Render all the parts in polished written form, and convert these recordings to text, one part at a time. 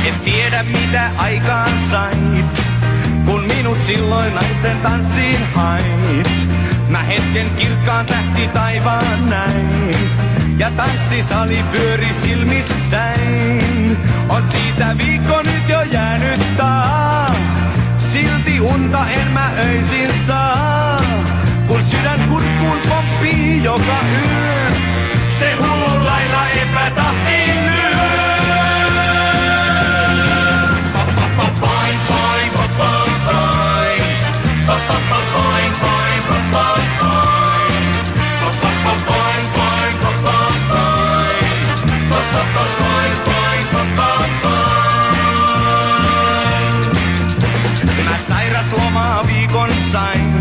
En tiedä mitä aikaan sait, kun minut silloin naisten tanssiin hait. Mä hetken kirkkaan tähti taivaan näin, ja tanssisali pyöri silmissäin. On siitä viikko nyt jo jäänyt taa, silti unta en mä öisin saa. Kun sydän kurkkuun pomppii joka yö, se hullun lailla epätahtiin lyö. Mä sairaslomaa viikon sain,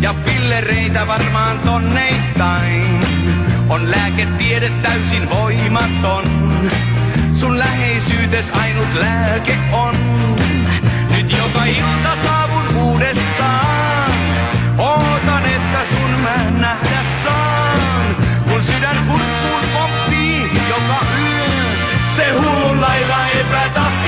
ja pillereitä varmaan tonneittain. On lääketiede täysin voimaton, sun läheisyytes ainut lääke on. Nyt joka ilta saavun uudestaan, ootan että sun mä nähdä saan. Kun sydän kurkkuun pomppii joka yö, se hullun lailla epätahto.